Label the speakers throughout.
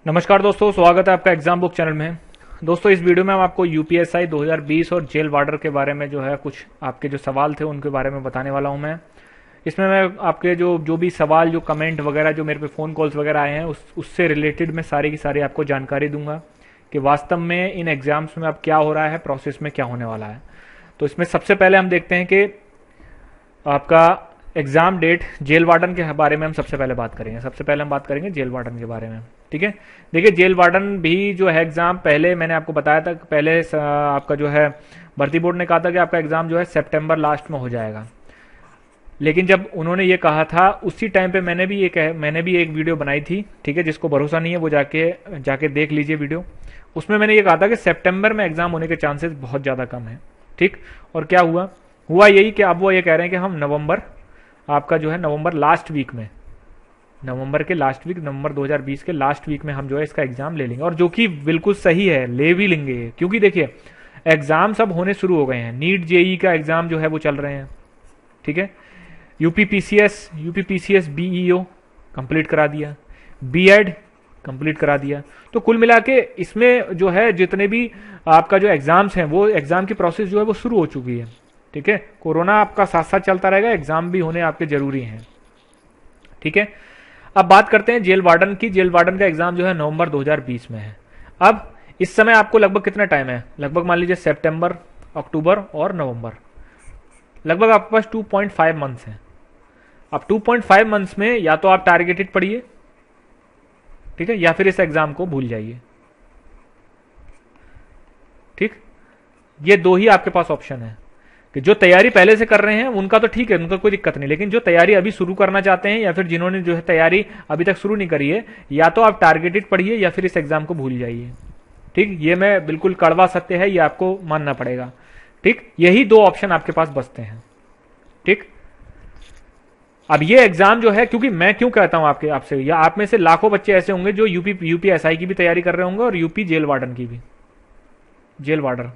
Speaker 1: नमस्कार दोस्तों, स्वागत है आपका एग्जाम बुक चैनल में। दोस्तों, इस वीडियो में हम आपको यूपीएसआई 2020 और जेल वार्डर के बारे में जो है कुछ आपके जो सवाल थे उनके बारे में बताने वाला हूं मैं। इसमें मैं आपके जो भी सवाल, जो कमेंट वगैरह, जो मेरे पे फ़ोन कॉल्स वगैरह आए हैं उससे रिलेटेड मैं सारी की सारी आपको जानकारी दूंगा कि वास्तव में इन एग्जाम्स में अब क्या हो रहा है, प्रोसेस में क्या होने वाला है। तो इसमें सबसे पहले हम देखते हैं कि आपका एग्जाम डेट, जेल वार्डन के बारे में हम सबसे पहले बात करेंगे। सबसे पहले हम बात करेंगे जेल वार्डन के बारे में, ठीक है। देखिए, जेल वार्डन भी जो है एग्जाम, पहले मैंने आपको बताया था, पहले आपका जो है भर्ती बोर्ड ने कहा था कि आपका एग्जाम जो है सितंबर लास्ट में हो जाएगा। लेकिन जब उन्होंने ये कहा था उसी टाइम पे मैंने भी एक वीडियो बनाई थी, ठीक है। जिसको भरोसा नहीं है वो जाके देख लीजिए वीडियो। उसमें मैंने ये कहा था कि सितंबर में एग्जाम होने के चांसेस बहुत ज्यादा कम है, ठीक। और क्या हुआ यही कि अब वो ये कह रहे हैं कि हम आपका जो है नवंबर लास्ट वीक में, नवंबर 2020 के लास्ट वीक में हम जो है इसका एग्जाम ले लेंगे। और जो कि बिल्कुल सही है, ले भी लेंगे, क्योंकि देखिए एग्जाम सब होने शुरू हो गए हैं। नीट जेई का एग्जाम जो है वो चल रहे हैं, ठीक है। यूपीपीसीएस बीईओ कंप्लीट करा दिया, बीएड कंप्लीट करा दिया। तो कुल मिला के इसमें जो है जितने भी आपका जो एग्जाम्स हैं, वो एग्जाम की प्रोसेस जो है वो शुरू हो चुकी है, ठीक है। कोरोना आपका साथ साथ चलता रहेगा, एग्जाम भी होने आपके जरूरी हैं, ठीक है। अब बात करते हैं जेल वार्डन की। जेल वार्डन का एग्जाम जो है नवंबर 2020 में है। अब इस समय आपको लगभग कितना टाइम है? लगभग मान लीजिए सितंबर, अक्टूबर और नवंबर, लगभग आपके पास 2.5 मंथ्स हैं। अब 2.5 मंथ्स में या तो आप टारगेटेड पढ़िए, ठीक है, या फिर इस एग्जाम को भूल जाइए, ठीक। ये दो ही आपके पास ऑप्शन है कि जो तैयारी पहले से कर रहे हैं उनका तो ठीक है, उनका कोई दिक्कत नहीं। लेकिन जो तैयारी अभी शुरू करना चाहते हैं या फिर जिन्होंने जो है तैयारी अभी तक शुरू नहीं करी है, या तो आप टारगेटेड पढ़िए या फिर इस एग्जाम को भूल जाइए, ठीक। ये मैं बिल्कुल कड़वा सत्य है, ये आपको मानना पड़ेगा, ठीक। यही दो ऑप्शन आपके पास बचते हैं, ठीक। अब ये एग्जाम जो है, क्योंकि मैं क्यों कहता हूं आपसे, या आप में से लाखों बच्चे ऐसे होंगे जो यूपीएसआई की भी तैयारी कर रहे होंगे और यूपी जेल वार्डन की भी, जेल वार्डर,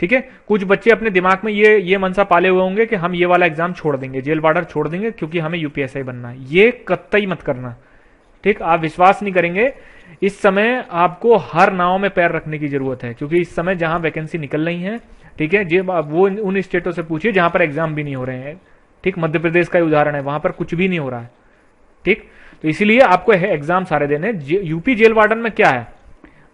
Speaker 1: ठीक है। कुछ बच्चे अपने दिमाग में ये मनसा पाले हुए होंगे कि हम ये वाला एग्जाम छोड़ देंगे, जेल वार्डर छोड़ देंगे, क्योंकि हमें यूपीएसआई बनना है। ये कतई मत करना, ठीक। आप विश्वास नहीं करेंगे, इस समय आपको हर नाव में पैर रखने की जरूरत है, क्योंकि इस समय जहां वैकेंसी निकल रही है, ठीक है, वो उन स्टेटों से पूछिए जहां पर एग्जाम भी नहीं हो रहे हैं, ठीक। मध्य प्रदेश का उदाहरण है, वहां पर कुछ भी नहीं हो रहा है, ठीक। तो इसीलिए आपको एग्जाम सारे देने। यूपी जेल वार्डन में क्या है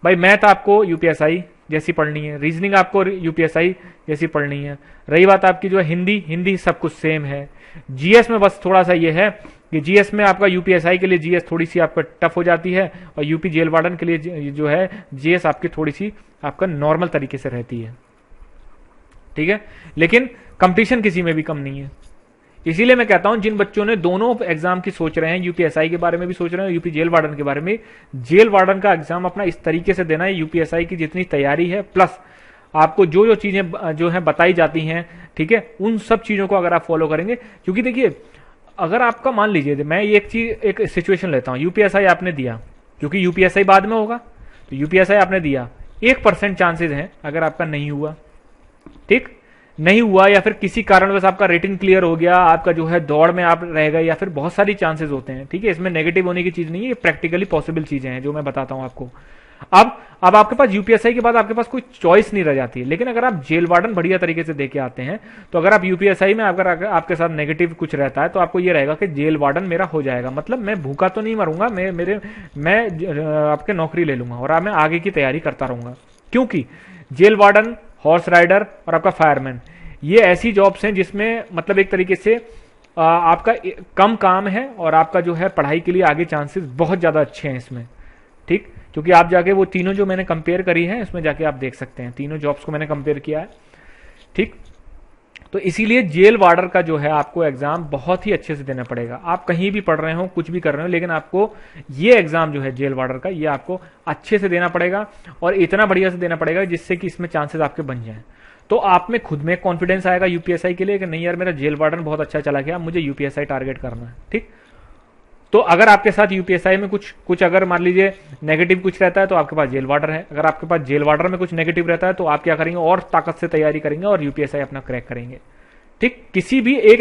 Speaker 1: भाई? मैथ आपको यूपीएसआई जैसी पढ़नी है, रीजनिंग आपको यूपीएसआई जैसी पढ़नी है। रही बात आपकी जो है हिंदी सब कुछ सेम है। जीएस में बस थोड़ा सा ये है कि जीएस में आपका यूपीएसआई के लिए जीएस थोड़ी सी आपका टफ हो जाती है, और यूपी जेल वार्डन के लिए जो है जीएस आपकी थोड़ी सी आपका नॉर्मल तरीके से रहती है, ठीक है। लेकिन कंपटीशन किसी में भी कम नहीं है। इसीलिए मैं कहता हूं, जिन बच्चों ने दोनों एग्जाम की सोच रहे हैं, यूपीएसआई के बारे में भी सोच रहे हैं, यूपी जेल वार्डन के बारे में, जेल वार्डन का एग्जाम अपना इस तरीके से देना है, यूपीएसआई की जितनी तैयारी है, प्लस आपको जो चीजें जो है बताई जाती हैं, ठीक है, उन सब चीजों को अगर आप फॉलो करेंगे। क्योंकि देखिए, अगर आपका मान लीजिए, मैं एक सिचुएशन लेता हूं, यूपीएसआई आपने दिया, क्योंकि यूपीएसआई बाद में होगा, तो यूपीएसआई आपने दिया, 1% चांसेस हैं अगर आपका नहीं हुआ, ठीक, नहीं हुआ, या फिर किसी कारणवश आपका रेटिंग क्लियर हो गया, आपका जो है दौड़ में आप रह गए, या फिर बहुत सारी चांसेस होते हैं, ठीक है। इसमें नेगेटिव होने की चीज नहीं है, ये प्रैक्टिकली पॉसिबल चीजें हैं जो मैं बताता हूं आपको। अब आपके पास यूपीएसआई के बाद आपके पास कोई चॉइस नहीं रह जाती है। लेकिन अगर आप जेल वार्डन बढ़िया तरीके से देके आते हैं, तो अगर आप यूपीएसआई में अगर आपके साथ नेगेटिव कुछ रहता है, तो आपको ये रहेगा कि जेल वार्डन मेरा हो जाएगा, मतलब मैं भूखा तो नहीं मरूंगा, मैं आपके नौकरी ले लूंगा और मैं आगे की तैयारी करता रहूंगा। क्योंकि जेल वार्डन, हॉर्स राइडर और आपका फायरमैन, ये ऐसी जॉब्स हैं जिसमें मतलब एक तरीके से आपका कम काम है, और आपका जो है पढ़ाई के लिए आगे चांसेस बहुत ज्यादा अच्छे हैं इसमें, ठीक। क्योंकि आप जाके वो तीनों जो मैंने कंपेयर करी है, इसमें जाके आप देख सकते हैं, तीनों जॉब्स को मैंने कंपेयर किया है, ठीक। तो इसीलिए जेल वार्डर का जो है आपको एग्जाम बहुत ही अच्छे से देना पड़ेगा। आप कहीं भी पढ़ रहे हो, कुछ भी कर रहे हो, लेकिन आपको ये एग्जाम जो है जेल वार्डर का, ये आपको अच्छे से देना पड़ेगा, और इतना बढ़िया से देना पड़ेगा जिससे कि इसमें चांसेस आपके बन जाए। तो आप में खुद में कॉन्फिडेंस आएगा यूपीएसआई के लिए कि नहीं यार, मेरा जेल वार्डन बहुत अच्छा चला गया, मुझे यूपीएसआई टारगेट करना है, ठीक। तो अगर आपके साथ यूपीएसआई में कुछ अगर मान लीजिए नेगेटिव कुछ रहता है, तो आपके पास जेल वार्डर है। अगर आपके पास जेल वार्डर में कुछ नेगेटिव रहता है, तो आप क्या करेंगे, और ताकत से तैयारी करेंगे और यूपीएसआई अपना क्रैक करेंगे, ठीक। किसी भी एक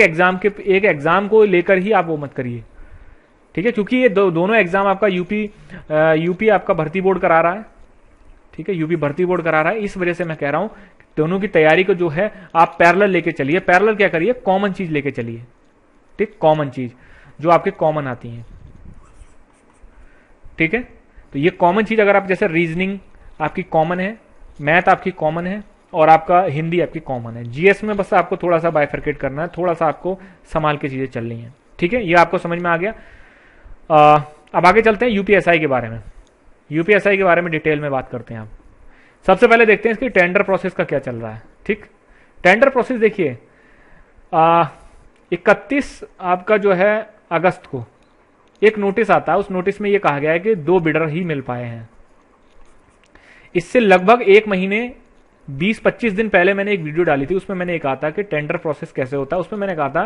Speaker 1: एग्जाम को लेकर ही आप वो मत करिए, ठीक है, क्योंकि ये दोनों एग्जाम आपका यूपी आपका भर्ती बोर्ड करा रहा है। ठीक है, यूपी भर्ती बोर्ड करा रहा है, इस वजह से मैं कह रहा हूं दोनों की तैयारी को जो है आप पैरेलल लेके चलिए। पैरेलल क्या करिए, कॉमन चीज लेके चलिए। ठीक, कॉमन चीज जो आपके कॉमन आती है। ठीक है, तो ये कॉमन चीज अगर आप, जैसे रीजनिंग आपकी कॉमन है, मैथ आपकी कॉमन है, और आपका हिंदी आपकी कॉमन है। जीएस में बस आपको थोड़ा सा बाइफरकेट करना है, थोड़ा सा आपको संभाल के चीजें चलनी है। ठीक है, ये आपको समझ में आ गया। अब आगे चलते हैं यूपीएसआई के बारे में। यूपीएसआई के बारे में डिटेल में बात करते हैं। आप सबसे पहले देखते हैं इसकी टेंडर प्रोसेस का क्या चल रहा है। ठीक, टेंडर प्रोसेस देखिए, 31 आपका जो है अगस्त को एक नोटिस आता है। उस नोटिस में यह कहा गया है कि 2 बिडर ही मिल पाए हैं। इससे लगभग 1 महीने 20-25 दिन पहले मैंने एक वीडियो डाली थी, उसमें मैंने कहा था कि टेंडर प्रोसेस कैसे होता है। उसमें मैंने कहा था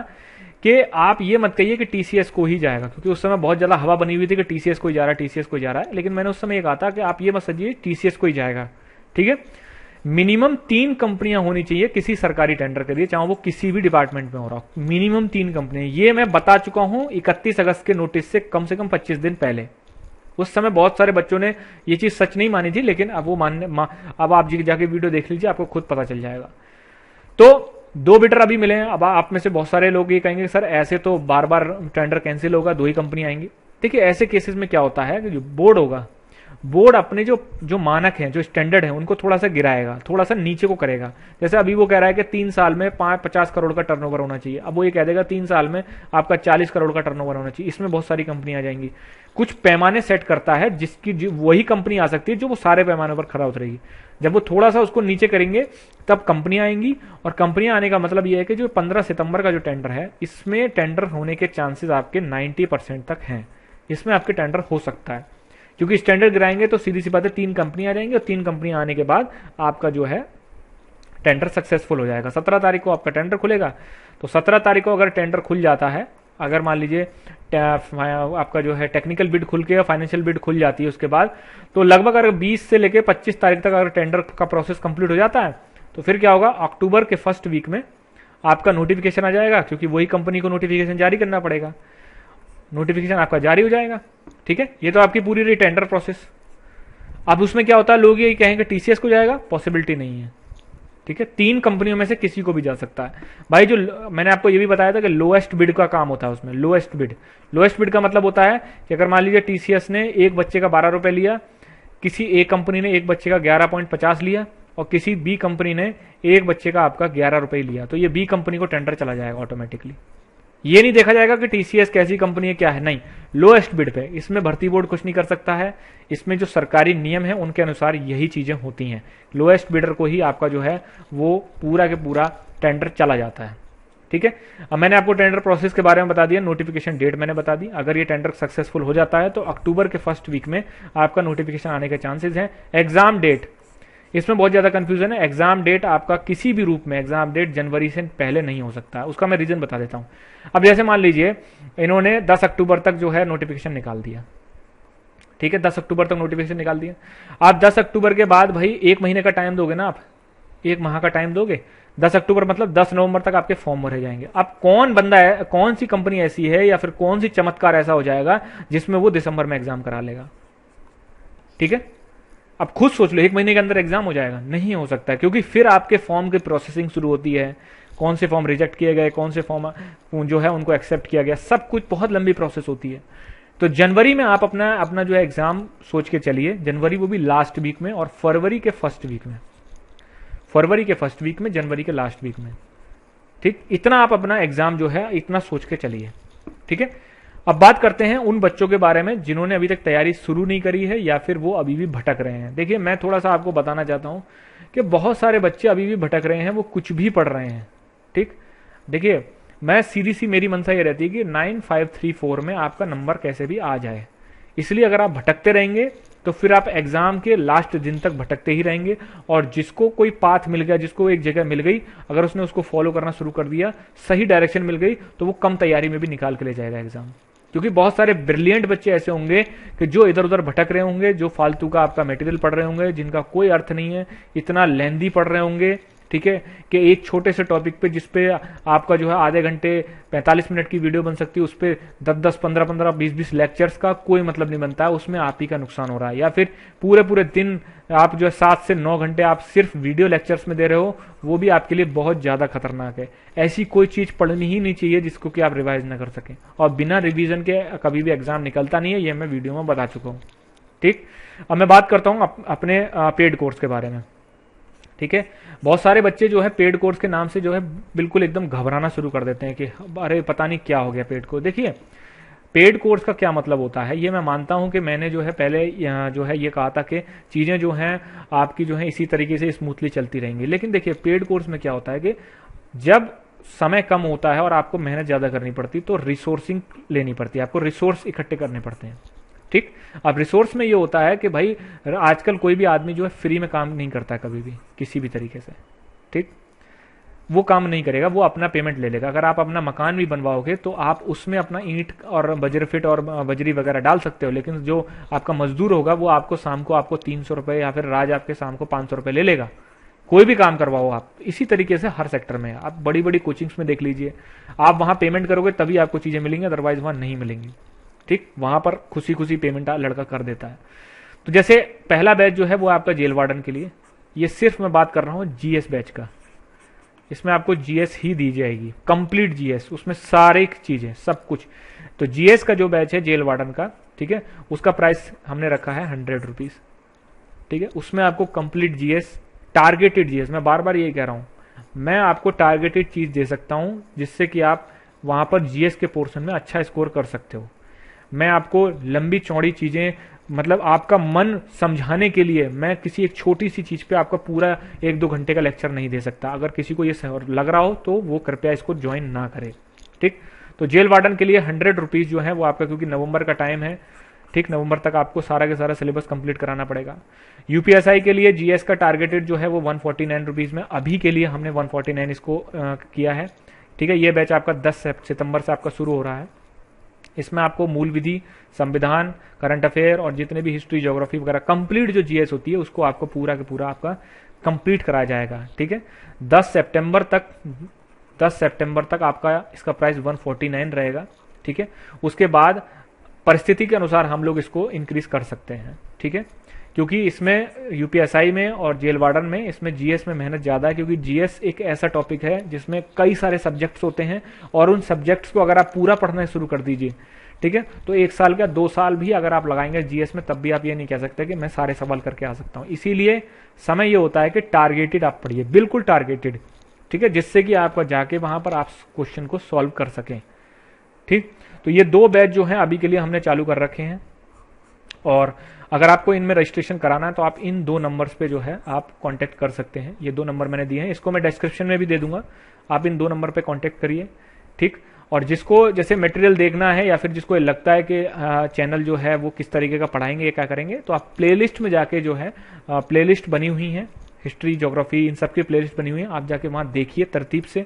Speaker 1: कि आप ये मत कहिए कि टीसीएस को ही जाएगा, क्योंकि उस समय बहुत ज्यादा हवा बनी हुई थी कि टीसीएस को ही जा रहा है, टीसीएस को ही जा रहा है। लेकिन मैंने उस समय ये कहा था कि आप ये मत समझिए टीसीएस को ही जाएगा। ठीक है, मिनिमम 3 कंपनियां होनी चाहिए किसी सरकारी टेंडर के लिए, चाहे वो किसी भी डिपार्टमेंट में हो रहा हो। मिनिमम 3 कंपनियां, ये मैं बता चुका हूं 31 अगस्त के नोटिस से कम 25 दिन पहले। उस समय बहुत सारे बच्चों ने ये चीज सच नहीं मानी थी, लेकिन अब वो अब आप जाके वीडियो देख लीजिए, आपको खुद पता चल जाएगा। तो 2 बिडर अभी मिले हैं। अब आप में से बहुत सारे लोग ये कहेंगे सर ऐसे तो बार बार टेंडर कैंसिल होगा, 2 ही कंपनी आएंगी। देखिए, ऐसे केसेस में क्या होता है कि जो बोर्ड होगा, बोर्ड अपने जो मानक हैं, जो स्टैंडर्ड है, उनको थोड़ा सा गिराएगा, थोड़ा सा नीचे को करेगा। जैसे अभी वो कह रहा है कि 3 साल में 50 करोड़ का टर्नओवर होना चाहिए, अब वो ये कह देगा 3 साल में आपका 40 करोड़ का टर्नओवर होना चाहिए। इसमें बहुत सारी कंपनियां आ जाएंगी। कुछ पैमाने सेट करता है जिसकी वही कंपनी आ सकती है जो वो सारे पैमाने पर खरा उतरेगी। जब वो थोड़ा सा उसको नीचे करेंगे तब कंपनियां आएंगी। और कंपनियां आने का मतलब ये है कि जो 15 सितंबर का जो टेंडर है, इसमें टेंडर होने के चांसेस आपके 90% तक हैं। इसमें आपके टेंडर हो सकता है, क्योंकि स्टैंडर्ड गिराएंगे तो सीधी सी बात है 3 कंपनियां आ जाएंगी, और 3 कंपनियां आने के बाद आपका जो है टेंडर सक्सेसफुल हो जाएगा। 17 तारीख को आपका टेंडर खुलेगा। तो 17 तारीख को अगर टेंडर खुल जाता है, अगर मान लीजिए आपका जो है टेक्निकल बिड खुल के फाइनेंशियल बिड खुल जाती है उसके बाद, तो लगभग अगर 20 से लेकर 25 तारीख तक अगर टेंडर का प्रोसेस कंप्लीट हो जाता है, तो फिर क्या होगा, अक्टूबर के फर्स्ट वीक में आपका नोटिफिकेशन आ जाएगा, क्योंकि वही कंपनी को नोटिफिकेशन जारी करना पड़ेगा। नोटिफिकेशन आपका जारी हो जाएगा। ठीक है, ये तो आपकी पूरी रही टेंडर प्रोसेस। अब उसमें क्या होता है, लोग ये कहेंगे टीसीएस को जाएगा, पॉसिबिलिटी नहीं है। ठीक है, 3 कंपनियों में से किसी को भी जा सकता है भाई। जो मैंने आपको ये भी बताया था कि लोएस्ट बिड का काम होता है उसमें। लोएस्ट बिड का मतलब होता है कि अगर मान लीजिए टीसीएस ने एक बच्चे का 12 रुपए लिया, किसी एक कंपनी ने एक बच्चे का 11.50 लिया, और किसी बी कंपनी ने एक बच्चे का आपका 11 रुपए लिया, तो ये बी कंपनी को टेंडर चला जाएगा ऑटोमेटिकली। ये नहीं देखा जाएगा कि टीसीएस कैसी कंपनी है, क्या है, नहीं, लोएस्ट बिड पे। इसमें भर्ती बोर्ड कुछ नहीं कर सकता है। इसमें जो सरकारी नियम है उनके अनुसार यही चीजें होती हैं। लोएस्ट बिडर को ही आपका जो है वो पूरा के पूरा टेंडर चला जाता है। ठीक है, अब मैंने आपको टेंडर प्रोसेस के बारे में बता दिया, नोटिफिकेशन डेट मैंने बता दी। अगर ये टेंडर सक्सेसफुल हो जाता है तो अक्टूबर के फर्स्ट वीक में आपका नोटिफिकेशन आने के चांसेस हैं। एग्जाम डेट, इसमें बहुत ज्यादा कंफ्यूजन है। एग्जाम डेट आपका किसी भी रूप में एग्जाम डेट जनवरी से पहले नहीं हो सकता है। उसका मैं रीजन बता देता हूं। अब जैसे मान लीजिए इन्होंने 10 अक्टूबर तक जो है नोटिफिकेशन निकाल दिया। ठीक है, 10 अक्टूबर तक नोटिफिकेशन निकाल दिया। आप 10 अक्टूबर के बाद भाई 1 महीने का टाइम दोगे ना, आप 1 माह का टाइम दोगे। 10 अक्टूबर मतलब 10 नवंबर तक आपके फॉर्म भरे जाएंगे। अब कौन बंदा है, कौन सी कंपनी ऐसी है, या फिर कौन सी चमत्कार ऐसा हो जाएगा जिसमें वो दिसंबर में एग्जाम करा लेगा। ठीक है, अब खुद सोच लो, 1 महीने के अंदर एग्जाम हो जाएगा, नहीं हो सकता, क्योंकि फिर आपके फॉर्म की प्रोसेसिंग शुरू होती है। कौन से फॉर्म रिजेक्ट किए गए, कौन से फॉर्म जो है उनको एक्सेप्ट किया गया, सब कुछ बहुत लंबी प्रोसेस होती है। तो जनवरी में आप अपना जो है एग्जाम सोच के चलिए। जनवरी वो भी लास्ट वीक में, और फरवरी के फर्स्ट वीक में, जनवरी के लास्ट वीक में। ठीक, इतना आप अपना एग्जाम जो है इतना सोच के चलिए। ठीक है, अब बात करते हैं उन बच्चों के बारे में जिन्होंने अभी तक तैयारी शुरू नहीं करी है, या फिर वो अभी भी भटक रहे हैं। देखिए, मैं थोड़ा सा आपको बताना चाहता हूं कि बहुत सारे बच्चे अभी भी भटक रहे हैं, वो कुछ भी पढ़ रहे हैं। ठीक, देखिए, मैं सीधी सी मेरी मनसा ये रहती है कि 9534 में आपका नंबर कैसे भी आ जाए। इसलिए अगर आप भटकते रहेंगे तो फिर आप एग्जाम के लास्ट दिन तक भटकते ही रहेंगे। और जिसको कोई पाथ मिल गया, जिसको एक जगह मिल गई, अगर उसने उसको फॉलो करना शुरू कर दिया, सही डायरेक्शन मिल गई, तो वो कम तैयारी में भी निकाल के ले जाएगा एग्जाम। क्योंकि बहुत सारे ब्रिलियंट बच्चे ऐसे होंगे कि जो इधर उधर भटक रहे होंगे, जो फालतू का आपका मटेरियल पढ़ रहे होंगे, जिनका कोई अर्थ नहीं है, इतना लेंदी पढ़ रहे होंगे। ठीक है, कि एक छोटे से टॉपिक पे जिसपे आपका जो है आधे घंटे 45 मिनट की वीडियो बन सकती है, उस पर 10-10, 15-15, 20-20 लेक्चर्स का कोई मतलब नहीं बनता है, उसमें आप ही का नुकसान हो रहा है। या फिर पूरे पूरे दिन आप जो है 7 से 9 घंटे आप सिर्फ वीडियो लेक्चर्स में दे रहे हो, वो भी आपके लिए बहुत ज्यादा खतरनाक है। ऐसी कोई चीज पढ़नी ही नहीं चाहिए जिसको कि आप रिवाइज ना कर सकें, और बिना रिवीजन के कभी भी एग्जाम निकलता नहीं है, ये मैं वीडियो में बता चुका हूँ। ठीक, अब मैं बात करता हूँ अपने पेड कोर्स के बारे में। ठीक है, बहुत सारे बच्चे जो है पेड कोर्स के नाम से जो है बिल्कुल एकदम घबराना शुरू कर देते हैं कि अरे पता नहीं क्या हो गया पेड कोर्स। देखिए, पेड कोर्स का क्या मतलब होता है, ये मैं मानता हूं कि मैंने जो है पहले जो है ये कहा था कि चीजें जो हैं आपकी जो है इसी तरीके से स्मूथली चलती रहेंगी। लेकिन देखिए, पेड कोर्स में क्या होता है कि जब समय कम होता है और आपको मेहनत ज्यादा करनी पड़ती, तो रिसोर्सिंग लेनी पड़ती है, आपको रिसोर्स इकट्ठे करने पड़ते हैं। ठीक, अब रिसोर्स में ये होता है कि भाई आजकल कोई भी आदमी जो है फ्री में काम नहीं करता कभी भी किसी भी तरीके से। ठीक, वो काम नहीं करेगा, वो अपना पेमेंट ले लेगा। अगर आप अपना मकान भी बनवाओगे तो आप उसमें अपना ईंट और बजरफिट और बजरी वगैरह डाल सकते हो, लेकिन जो आपका मजदूर होगा वो आपको शाम को आपको 300 रुपए या फिर राज आपके शाम को 500 रुपए ले लेगा। कोई भी काम करवाओ आप, इसी तरीके से हर सेक्टर में आप बड़ी बड़ी कोचिंग्स में देख लीजिए, आप वहां पेमेंट करोगे तभी आपको चीजें मिलेंगी, अदरवाइज वहां नहीं मिलेंगी। ठीक, वहां पर खुशी खुशी पेमेंट लड़का कर देता है। तो जैसे पहला बैच जो है वो आपका जेल वार्डन के लिए, ये सिर्फ मैं बात कर रहा हूं जीएस बैच का, इसमें आपको जीएस ही दी जाएगी, कंप्लीट जीएस, उसमें सारे चीजें सब कुछ। तो जीएस का जो बैच है जेल वार्डन का, ठीक है, उसका प्राइस हमने रखा है 100 रुपीज। ठीक है, उसमें आपको कंप्लीट जीएस, टारगेटेड जीएस, मैं बार बार यही कह रहा हूं, मैं आपको टारगेटेड चीज दे सकता हूं जिससे कि आप वहां पर जीएस के पोर्शन में अच्छा स्कोर कर सकते हो। मैं आपको लंबी चौड़ी चीजें, मतलब आपका मन समझाने के लिए मैं किसी एक छोटी सी चीज पे आपका पूरा 1-2 घंटे का लेक्चर नहीं दे सकता। अगर किसी को ये लग रहा हो तो वो कृपया इसको ज्वाइन ना करे। ठीक, तो जेल वार्डन के लिए 100 रुपीज जो है वो आपका, क्योंकि नवंबर का टाइम है, ठीक, नवंबर तक आपको सारा के सारा सिलेबस कंप्लीट कराना पड़ेगा। यूपीएसआई के लिए जीएस का टारगेटेड जो है वो 149 रुपीज में, अभी के लिए हमने 149 इसको किया है। ठीक है, ये बैच आपका 10 सितंबर से आपका शुरू हो रहा है। इसमें आपको मूल विधि, संविधान, करंट अफेयर और जितने भी हिस्ट्री, ज्योग्राफी वगैरह कंप्लीट जो जीएस होती है उसको आपको पूरा का पूरा आपका कंप्लीट कराया जाएगा। ठीक है, 10 सितंबर तक आपका इसका प्राइस 149 रहेगा। ठीक है, उसके बाद परिस्थिति के अनुसार हम लोग इसको इंक्रीज कर सकते हैं। ठीक है, क्योंकि इसमें यूपीएसआई में और जेल वार्डन में इसमें जीएस में मेहनत ज्यादा है, क्योंकि जीएस एक ऐसा टॉपिक है जिसमें कई सारे सब्जेक्ट्स होते हैं, और उन सब्जेक्ट्स को अगर आप पूरा पढ़ना शुरू कर दीजिए, ठीक है, तो 1 साल या 2 साल भी अगर आप लगाएंगे जीएस में, तब भी आप ये नहीं कह सकते कि मैं सारे सवाल करके आ सकता हूं। इसीलिए समय ये होता है कि टारगेटेड आप पढ़िए, बिल्कुल टारगेटेड। ठीक है, जिससे कि आपका जाके वहां पर आप क्वेश्चन को सॉल्व कर सकें। ठीक, तो ये 2 बैच जो है अभी के लिए हमने चालू कर रखे हैं, और अगर आपको इनमें रजिस्ट्रेशन कराना है तो आप इन 2 नंबर्स पे जो है आप कांटेक्ट कर सकते हैं। ये 2 नंबर मैंने दिए हैं, इसको मैं डिस्क्रिप्शन में भी दे दूंगा, आप इन 2 नंबर पे कांटेक्ट करिए। ठीक, और जिसको जैसे मटेरियल देखना है या फिर जिसको लगता है कि चैनल जो है वो किस तरीके का पढ़ाएंगे, क्या करेंगे, तो आप प्लेलिस्ट में जाके जो है प्लेलिस्ट बनी हुई है, हिस्ट्री, ज्योग्राफी, इन सबकी प्लेलिस्ट बनी हुई है, आप जाके वहां देखिए, तरतीब से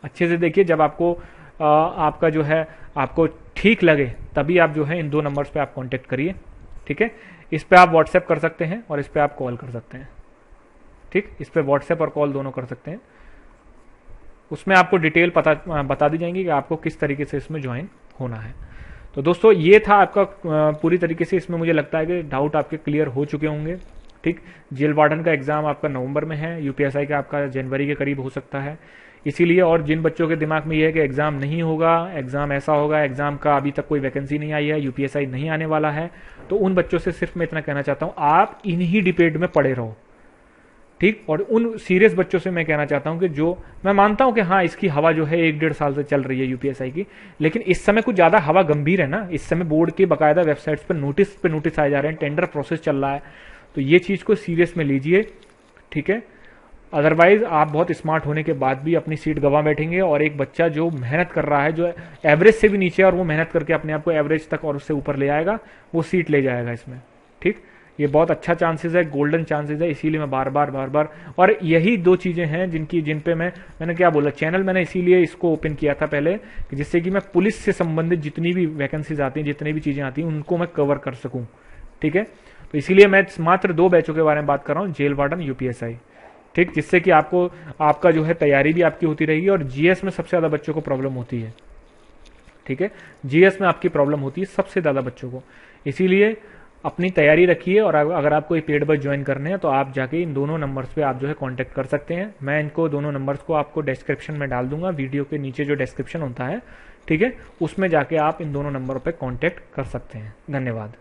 Speaker 1: अच्छे से देखिए। जब आपको आपका जो है आपको ठीक लगे तभी आप जो है इन 2 नंबर्स पे आप कांटेक्ट करिए। ठीक है, इस पे आप व्हाट्सएप कर सकते हैं और इस पे आप कॉल कर सकते हैं। ठीक, इस पे व्हाट्सएप और कॉल दोनों कर सकते हैं। उसमें आपको डिटेल बता दी जाएंगी कि आपको किस तरीके से इसमें ज्वाइन होना है। तो दोस्तों, ये था आपका पूरी तरीके से, इसमें मुझे लगता है कि डाउट आपके क्लियर हो चुके होंगे। ठीक, जेल वार्डन का एग्जाम आपका नवंबर में है, यूपीएसआई का आपका जनवरी के करीब हो सकता है। इसीलिए, और जिन बच्चों के दिमाग में ये है कि एग्जाम नहीं होगा, एग्जाम ऐसा होगा, एग्जाम का अभी तक कोई वैकेंसी नहीं आई है, यूपीएसआई नहीं आने वाला है, तो उन बच्चों से सिर्फ मैं इतना कहना चाहता हूं, आप इन्हीं डिबेट में पड़े रहो। ठीक, और उन सीरियस बच्चों से मैं कहना चाहता हूं कि जो मैं मानता हूं कि हाँ, इसकी हवा जो है 1-1.5 साल से चल रही है यूपीएसआई की, लेकिन इस समय कुछ ज्यादा हवा गंभीर है ना। इस समय बोर्ड के बाकायदा वेबसाइट्स पर नोटिस आए जा रहे हैं, टेंडर प्रोसेस चल रहा है, तो ये चीज को सीरियस में लीजिए। ठीक है, अदरवाइज आप बहुत स्मार्ट होने के बाद भी अपनी सीट गंवा बैठेंगे, और एक बच्चा जो मेहनत कर रहा है, जो एवरेज से भी नीचे, और वो मेहनत करके अपने आप को एवरेज तक और उससे ऊपर ले आएगा, वो सीट ले जाएगा इसमें। ठीक, ये बहुत अच्छा चांसेस है, गोल्डन चांसेस है, इसीलिए मैं बार बार और यही 2 चीजें हैं जिन पे मैंने क्या बोला, चैनल मैंने इसीलिए इसको ओपन किया था पहले, कि जिससे कि मैं पुलिस से संबंधित जितनी भी वैकेंसीज आती हैं, जितनी भी चीजें आती हैं, उनको मैं कवर कर सकूं। ठीक है, तो इसीलिए मैं मात्र 2 बैचों के बारे में बात कर रहा हूं, जेल वार्डन, यूपीएसआई। ठीक, जिससे कि आपको आपका जो है तैयारी भी आपकी होती रहेगी। और जीएस में सबसे ज़्यादा बच्चों को प्रॉब्लम होती है, ठीक है, जीएस में आपकी प्रॉब्लम होती है सबसे ज़्यादा बच्चों को। इसीलिए अपनी तैयारी रखिए, और अगर आपको ये पेड बैच ज्वाइन करने हैं तो आप जाके इन दोनों नंबर्स पे आप जो है कांटेक्ट कर सकते हैं। मैं इनको दोनों नंबर्स को आपको डिस्क्रिप्शन में डाल दूंगा, वीडियो के नीचे जो डिस्क्रिप्शन होता है, ठीक है, उसमें जाके आप इन दोनों नंबरों पे कांटेक्ट कर सकते हैं। धन्यवाद।